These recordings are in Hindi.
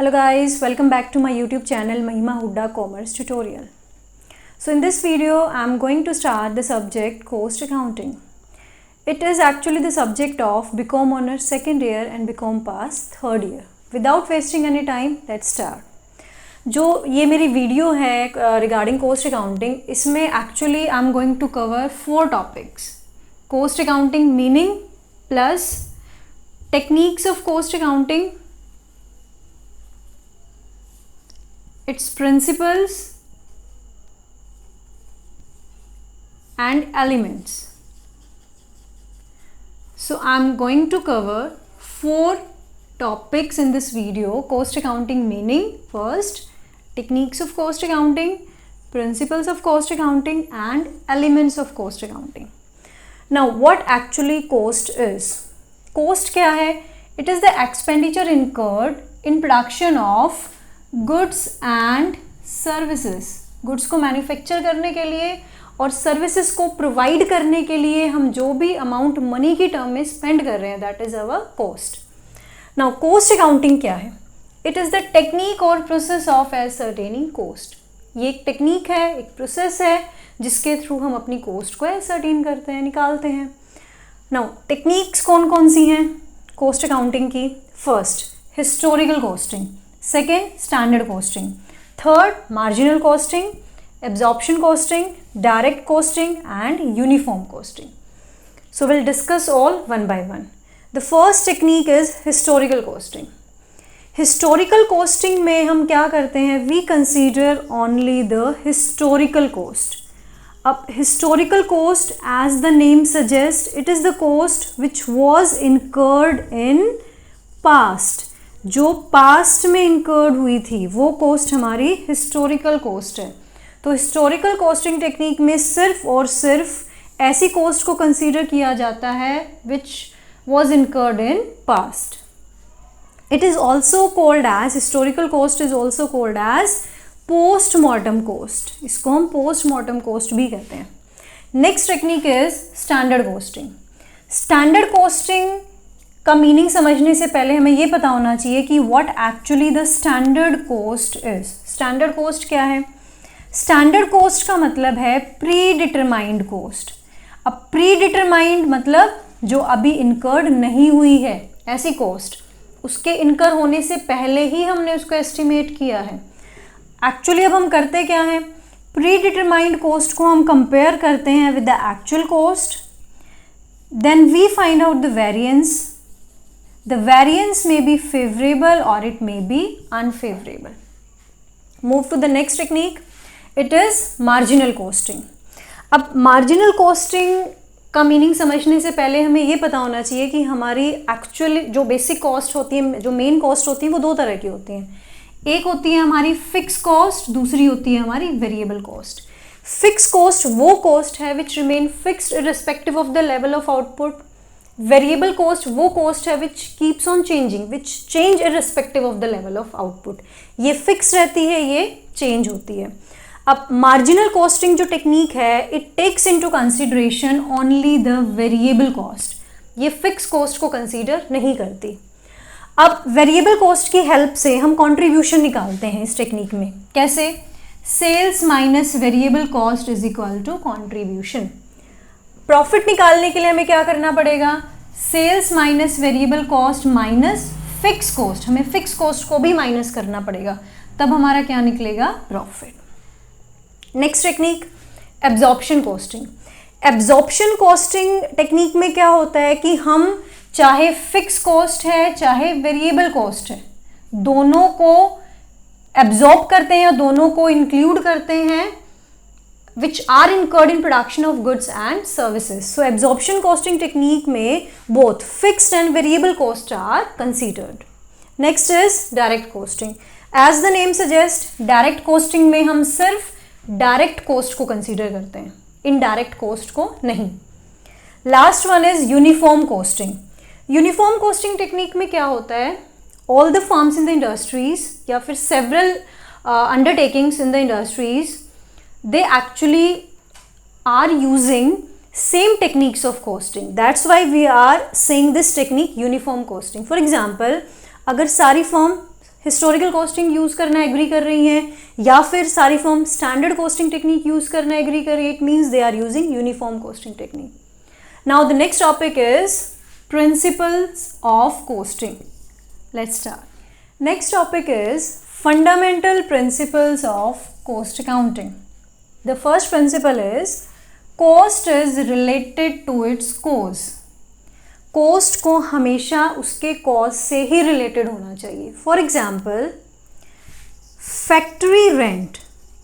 Hello guys, welcome back to my YouTube channel Mahima Hooda Commerce Tutorial. So in this video, I'm going to start the subject Cost Accounting. It is actually the subject of BCom Honors second year and BCom Pass third year. Without wasting any time, let's start. जो ये मेरी वीडियो है रिगार्डिंग कोस्ट अकाउंटिंग, इसमें actually I am going to cover 4 topics. Cost accounting meaning plus techniques of cost accounting, its principles and elements. So I'm going to cover 4 topics in this video. Cost accounting meaning first, techniques of cost accounting, principles of cost accounting and elements of cost accounting. Now what actually cost is? Cost क्या है? It is the expenditure incurred in production of goods and services. Goods को मैन्युफैक्चर करने के लिए और सर्विसेज को प्रोवाइड करने के लिए हम जो भी अमाउंट मनी की टर्म में स्पेंड कर रहे हैं, that is our cost. Now cost accounting क्या है? इट इज़ द टेक्निक और प्रोसेस ऑफ एसर्टेनिंग कोस्ट. ये एक टेक्निक है, एक प्रोसेस है जिसके थ्रू हम अपनी कोस्ट को एसर्टेन करते हैं, निकालते हैं. नाउ टेक्निक्स कौन कौन सी हैं कोस्ट अकाउंटिंग की? First, historical costing. Second, standard costing. Third, marginal costing, absorption costing, direct costing and uniform costing. So we'll discuss all one by one. The first technique is historical costing. Historical costing में हम क्या करते हैं? We consider only the historical cost. अब historical cost, as the name suggests, it is the cost which was incurred in past. जो पास्ट में इंकर्ड हुई थी वो कोस्ट हमारी हिस्टोरिकल कोस्ट है. तो हिस्टोरिकल कोस्टिंग टेक्निक में सिर्फ और सिर्फ ऐसी कोस्ट को कंसीडर किया जाता है which was incurred in past. It is also called as, historical cost is also called as postmortem cost. इसको हम पोस्टमार्टम कोस्ट भी कहते हैं. Next technique is standard costing. Standard costing का मीनिंग समझने से पहले हमें ये पता होना चाहिए कि what actually the standard cost is. Standard cost क्या है? स्टैंडर्ड कोस्ट का मतलब है प्री डिटरमाइंड कोस्ट. अब प्री डिटरमाइंड मतलब जो अभी इनकर्ड नहीं हुई है, ऐसी कोस्ट, उसके इनकर होने से पहले ही हमने उसको एस्टिमेट किया है. एक्चुअली अब हम करते क्या हैं? प्री डिटरमाइंड कोस्ट को हम कंपेयर करते हैं with the actual cost, then we find out the variance. The variance may be favorable or it may be unfavorable. Move to the next technique. It is marginal costing. अब marginal costing का मीनिंग समझने से पहले हमें ये पता होना चाहिए कि हमारी एक्चुअली जो बेसिक कॉस्ट होती है, जो मेन कॉस्ट होती है, वो 2 तरह की होती हैं. एक होती है हमारी फिक्स कॉस्ट, दूसरी होती है हमारी वेरिएबल कॉस्ट. फिक्स कॉस्ट वो कॉस्ट है which remain fixed irrespective of the level of output. Variable cost वो कॉस्ट है which keeps on changing, which change irrespective of the level of output. ये फिक्स रहती है, ये चेंज होती है. अब मार्जिनल कॉस्टिंग जो टेक्निक है, it takes into consideration only the variable cost. ये फिक्स कॉस्ट को कंसीडर नहीं करती. अब वेरिएबल कॉस्ट की हेल्प से हम कंट्रीब्यूशन निकालते हैं इस टेक्निक में. कैसे? Sales minus variable cost is equal to contribution. Profit निकालने के लिए हमें क्या करना पड़ेगा? Sales minus variable cost minus fix cost. हमें फिक्स कॉस्ट को भी माइनस करना पड़ेगा, तब हमारा क्या निकलेगा? Profit. Next technique, absorption costing. Absorption costing technique में क्या होता है कि हम चाहे फिक्स कॉस्ट है चाहे वेरिएबल कॉस्ट है, दोनों को एब्जॉर्ब करते हैं, दोनों को इंक्लूड करते हैं which are incurred in production of goods and services. So absorption costing technique में both fixed and variable costs are considered. Next is direct costing. As the name suggests, direct costing में हम सिर्फ direct cost को consider करते हैं, indirect cost को नहीं. Last one is uniform costing. Uniform costing technique में क्या होता है? All the firms in the industries या फिर several undertakings in the industries, they actually are using same techniques of costing. That's why we are saying this technique uniform costing. For example, अगर सारी फर्म हिस्टोरिकल कॉस्टिंग यूज़ करना एग्री कर रही हैं, या फिर सारी firm standard costing technique use करना एग्री कर रही है, it means they are using uniform costing technique. Now the next topic is principles of costing. Let's start. Next topic is fundamental principles of cost accounting. The first principle is cost is related to its cause. Cost को हमेशा उसके कॉज से ही रिलेटेड होना चाहिए. फॉर एग्जाम्पल, फैक्ट्री रेंट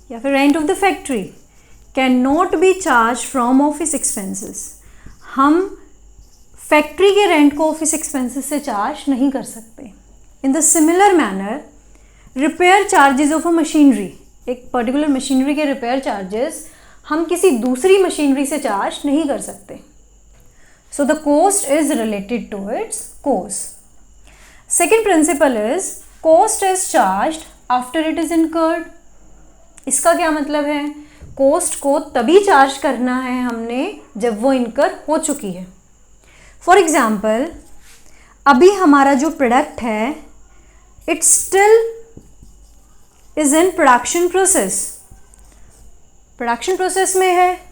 या फिर rent of the factory can not be charge from office expenses. हम फैक्ट्री के रेंट को ऑफिस एक्सपेंसेस से चार्ज नहीं कर सकते. In the similar manner, repair charges of a machinery, एक पर्टिकुलर मशीनरी के रिपेयर चार्जेस हम किसी दूसरी मशीनरी से चार्ज नहीं कर सकते. So the cost is related to its cause. Second principle is cost is charged after it is incurred. इसका क्या मतलब है? कोस्ट को तभी चार्ज करना है हमने जब वो इनकर हो चुकी है. फॉर एग्जाम्पल, अभी हमारा जो प्रोडक्ट है it still is in production process में है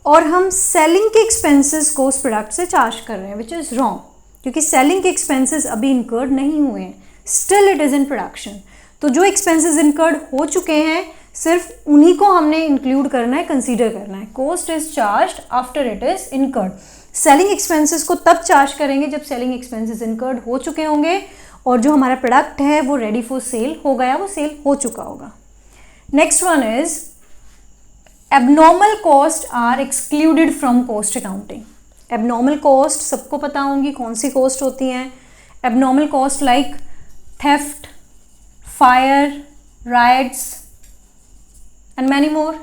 और हम सेलिंग के एक्सपेंसेस को उस प्रोडक्ट से चार्ज कर रहे हैं, विच इज़ रॉन्ग, क्योंकि सेलिंग के एक्सपेंसेस अभी इनकर्ड नहीं हुए हैं, still it is in production. तो जो एक्सपेंसेस इनकर्ड हो चुके हैं सिर्फ उन्हीं को हमने इंक्लूड करना है, कंसीडर करना है. Cost is charged after it is incurred. Selling expenses को तब चार्ज करेंगे जब सेलिंग एक्सपेंसेस इनकर्ड हो चुके होंगे और जो हमारा प्रोडक्ट है वो रेडी फॉर सेल हो गया, वो सेल हो चुका होगा. Next one is abnormal cost are excluded from cost accounting. Abnormal cost सबको पता होंगी कौन सी कॉस्ट होती हैं. Abnormal cost like theft, fire, riots and many more.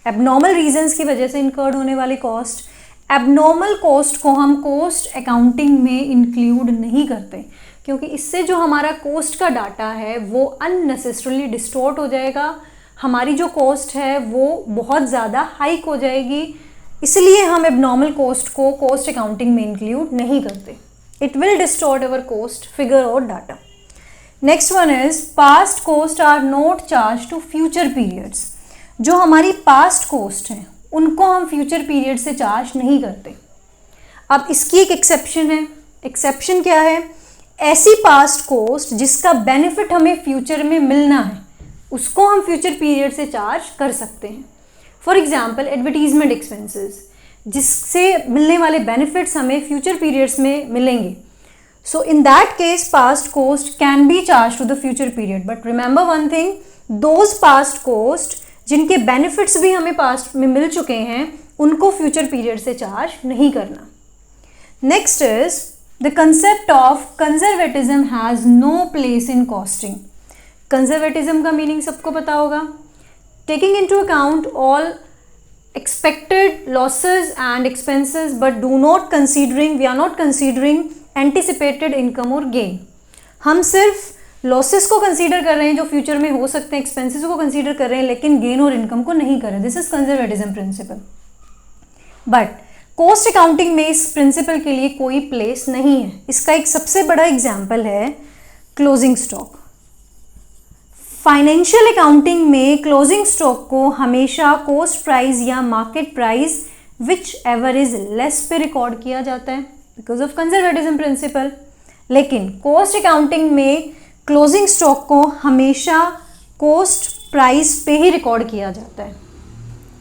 Abnormal reasons की वजह से इनकर्ड होने वाली कॉस्ट. एबनॉर्मल कॉस्ट को हम कॉस्ट अकाउंटिंग में इंक्लूड नहीं करते क्योंकि इससे जो हमारा कॉस्ट का डाटा है वो अननेसेसरली डिस्टॉर्ट हो जाएगा. हमारी जो कॉस्ट है वो बहुत ज़्यादा हाइक हो जाएगी, इसलिए हम एबनॉर्मल कॉस्ट को कॉस्ट अकाउंटिंग में इंक्लूड नहीं करते. It will distort our cost figure और data. Next one is past cost are not charge to future periods. जो हमारी पास्ट कॉस्ट हैं उनको हम फ्यूचर पीरियड से चार्ज नहीं करते. अब इसकी एक एक्सेप्शन है. एक्सेप्शन क्या है? ऐसी पास्ट कॉस्ट जिसका बेनिफिट हमें फ्यूचर में मिलना है उसको हम फ्यूचर पीरियड से चार्ज कर सकते हैं. फॉर एग्जाम्पल, एडवर्टीजमेंट एक्सपेंसेस, जिससे मिलने वाले बेनिफिट्स हमें फ्यूचर पीरियड्स में मिलेंगे. So in that case past cost can be charge to the future period. But remember one thing, those past cost जिनके बेनिफिट्स भी हमें पास्ट में मिल चुके हैं उनको फ्यूचर पीरियड से चार्ज नहीं करना. Next is the concept of conservatism has no place in costing. Conservatism का मीनिंग सबको पता होगा. Taking into account all expected losses and expenses but we are not considering anticipated income और गेन. हम सिर्फ लॉसेस को कंसीडर कर रहे हैं जो फ्यूचर में हो सकते हैं, एक्सपेंसेस को कंसीडर कर रहे हैं लेकिन गेन और इनकम को नहीं कर रहे. This is conservatism principle. But cost accounting में इस प्रिंसिपल के लिए कोई प्लेस नहीं है. इसका एक सबसे बड़ा एग्जाम्पल है क्लोजिंग स्टॉक. फाइनेंशियल अकाउंटिंग में क्लोजिंग स्टॉक को हमेशा कॉस्ट प्राइस या market price whichever is less पे रिकॉर्ड किया जाता है बिकॉज ऑफ कंजर्वेटिज्म प्रिंसिपल. लेकिन कॉस्ट अकाउंटिंग में क्लोजिंग स्टॉक को हमेशा कॉस्ट प्राइस पे ही रिकॉर्ड किया जाता है,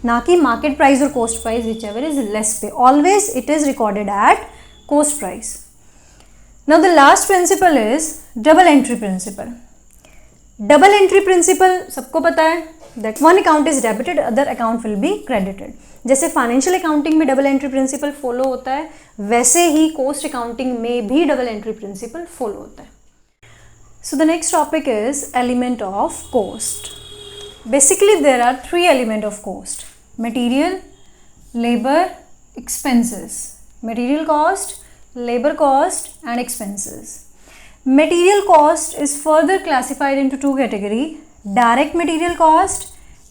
ना कि मार्केट प्राइस और cost price whichever is less पे. Always it is recorded at cost price. Now the last principle is double entry principle. Double entry principle सबको पता है that one account is debited other account will be credited. जैसे फाइनेंशियल अकाउंटिंग में डबल एंट्री प्रिंसिपल फॉलो होता है वैसे ही कॉस्ट अकाउंटिंग में भी डबल एंट्री प्रिंसिपल फॉलो होता है. So the next topic is element of cost. Basically there are 3 element of cost: material, labour, expenses. Material cost, labor cost and expenses. Material cost is further classified into 2 categories: direct material cost,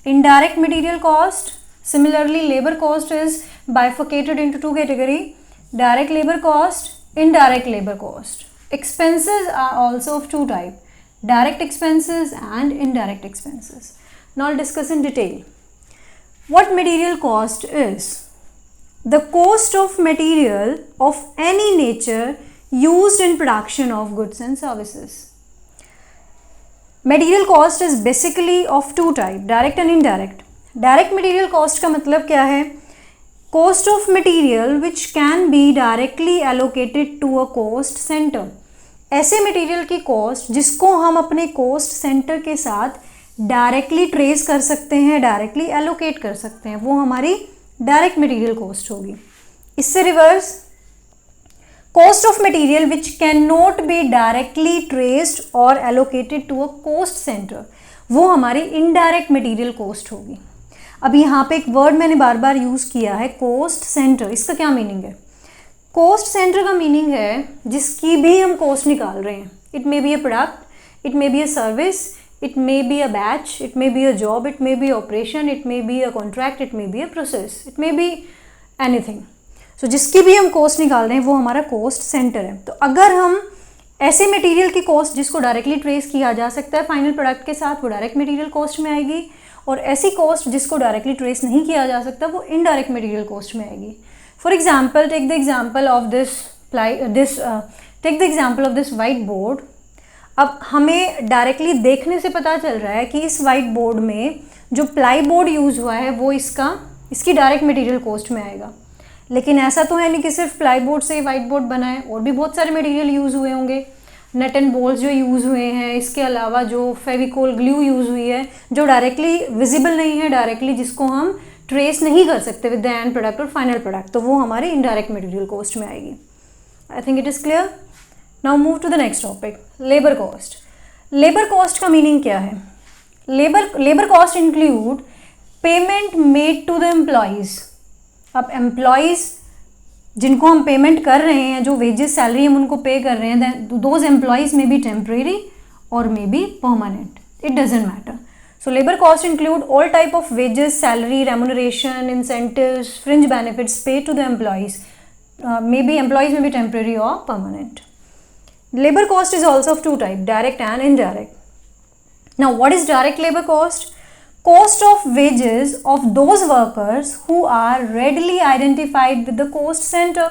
indirect material cost. Similarly, labor cost is bifurcated into 2 categories: direct labor cost, indirect labor cost. Expenses are also of 2 types: direct expenses and indirect expenses. Now I'll discuss in detail. What material cost is? The cost of material of any nature used in production of goods and services. Material cost is basically of two types, direct and indirect. Direct material cost का मतलब क्या है? Cost of material which can be directly allocated to a cost center. ऐसे मटेरियल की कॉस्ट जिसको हम अपने कॉस्ट सेंटर के साथ डायरेक्टली ट्रेस कर सकते हैं, डायरेक्टली एलोकेट कर सकते हैं, वो हमारी डायरेक्ट मटेरियल कॉस्ट होगी. इससे reverse, cost of material which cannot be directly traced or allocated to a cost center, वो हमारी indirect material cost होगी. अब यहाँ पे एक वर्ड मैंने बार बार यूज़ किया है, cost center. इसका क्या मीनिंग है? cost center का मीनिंग है जिसकी भी हम cost निकाल रहे हैं. It may be a product, it may be a service, it may be a batch, it may be a job, it may be operation, it may be a contract, it may be a process, it may be anything. So जिसकी भी हम कॉस्ट निकाल रहे हैं वो हमारा कॉस्ट सेंटर है. तो अगर हम ऐसे मटेरियल की कॉस्ट जिसको डायरेक्टली ट्रेस किया जा सकता है फाइनल प्रोडक्ट के साथ, वो डायरेक्ट मटेरियल कॉस्ट में आएगी, और ऐसी कॉस्ट जिसको डायरेक्टली ट्रेस नहीं किया जा सकता वो इनडायरेक्ट मटेरियल कॉस्ट में आएगी. For example, take the example of this white board. अब हमें डायरेक्टली देखने से पता चल रहा है कि इस वाइट बोर्ड में जो प्लाई बोर्ड यूज़ हुआ है वो इसकी डायरेक्ट मटेरियल कॉस्ट में आएगा. लेकिन ऐसा तो है नहीं कि सिर्फ प्लाई बोर्ड से वाइट बोर्ड बना है, और भी बहुत सारे मटेरियल यूज़ हुए होंगे. नट एंड बोल्ट जो यूज़ हुए हैं, इसके अलावा जो फेविकोल ग्लू यूज़ हुई है जो डायरेक्टली विजिबल नहीं है, डायरेक्टली जिसको हम ट्रेस नहीं कर सकते विद द एंड प्रोडक्ट और फाइनल प्रोडक्ट, तो वो हमारे इनडायरेक्ट मटेरियल कॉस्ट में आएगी. I think it is clear. Now move to the next topic, labour cost. Labour cost का मीनिंग क्या है? Labour cost include payment made to the employees. अब एम्प्लॉयज़ जिनको हम पेमेंट कर रहे हैं, जो वेजेस सैलरी हम उनको पे कर रहे हैं, those employees may be temporary और may be permanent, it doesn't matter. So labour cost include all type of wages, salary, remuneration, incentives, fringe benefits pay to the employees. May be employees may be temporary और permanent. Labor cost is also of two types, direct and indirect. Now what is direct labor cost? Cost of wages of those workers who are readily identified with the cost center.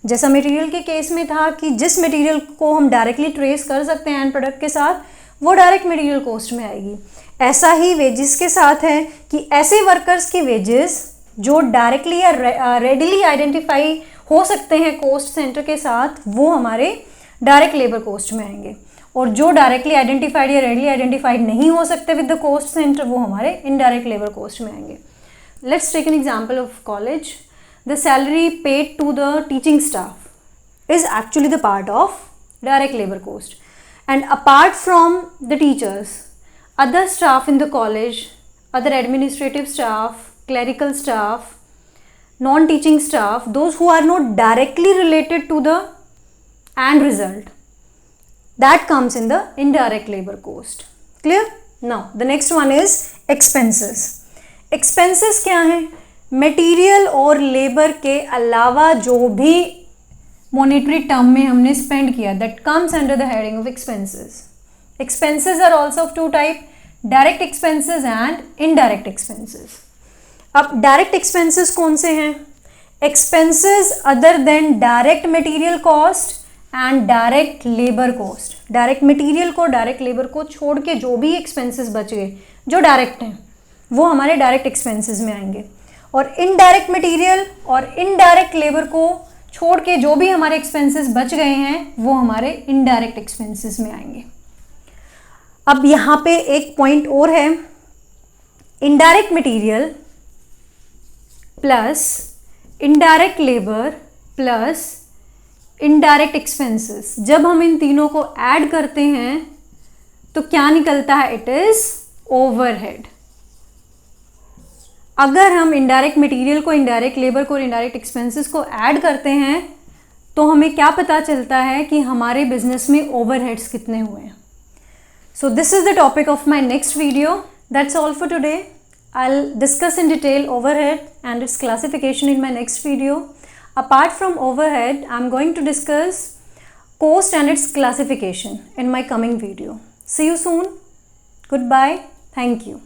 जैसा मटेरियल के केस में था कि जिस मटेरियल को हम डायरेक्टली ट्रेस कर सकते हैं एंड प्रोडक्ट के साथ, वो डायरेक्ट मटेरियल कॉस्ट में आएगी. ऐसा ही वेजेस के साथ है कि ऐसे वर्कर्स की वेजेस जो डायरेक्टली या रेडीली आइडेंटिफाई हो सकते हैं कॉस्ट सेंटर के साथ, वो हमारे डायरेक्ट लेबर कॉस्ट में आएंगे, और जो डायरेक्टली आइडेंटिफाइड या रेडली आइडेंटिफाइड नहीं हो सकते विद द कॉस्ट सेंटर, वो हमारे इनडायरेक्ट लेबर कॉस्ट में आएंगे. Let's take an example of college. The salary paid to the teaching staff is actually the part of direct labour cost, and apart from the teachers, other staff in the college, other administrative staff, clerical staff, non-teaching staff, those who are not directly related to the end result, that comes in the indirect labor cost. Clear? Now the next one is expenses. Expenses क्या है? मटेरियल और लेबर के अलावा जो भी मॉनेटरी टर्म में हमने स्पेंड किया, that comes under the heading of expenses. Expenses are also of two type, direct expenses and indirect expenses. अब डायरेक्ट एक्सपेंसेस कौन से हैं? Expenses other than direct material cost and direct labour cost. Direct material को, डायरेक्ट लेबर को छोड़ के जो भी एक्सपेंसेस बच गए जो डायरेक्ट हैं, वो हमारे डायरेक्ट एक्सपेंसेस में आएंगे. और इनडायरेक्ट मटेरियल और इनडायरेक्ट लेबर को छोड़ के जो भी हमारे एक्सपेंसेस बच गए हैं, वो हमारे इनडायरेक्ट एक्सपेंसेस में आएंगे. अब यहाँ पे एक पॉइंट और है, indirect material plus indirect labour plus indirect expenses, जब हम इन तीनों को ऐड करते हैं तो क्या निकलता है? It is overhead. अगर हम इनडायरेक्ट मटेरियल को, इनडायरेक्ट लेबर को और इनडायरेक्ट एक्सपेंसेस को ऐड करते हैं तो हमें क्या पता चलता है कि हमारे बिजनेस में ओवरहेड्स कितने हुए हैं. So this is the topic of my next video. That's all for today. I'll discuss in detail overhead and its classification in my next video. Apart from overhead, I'm going to discuss cost and its classification in my coming video. See you soon. Goodbye. Thank you.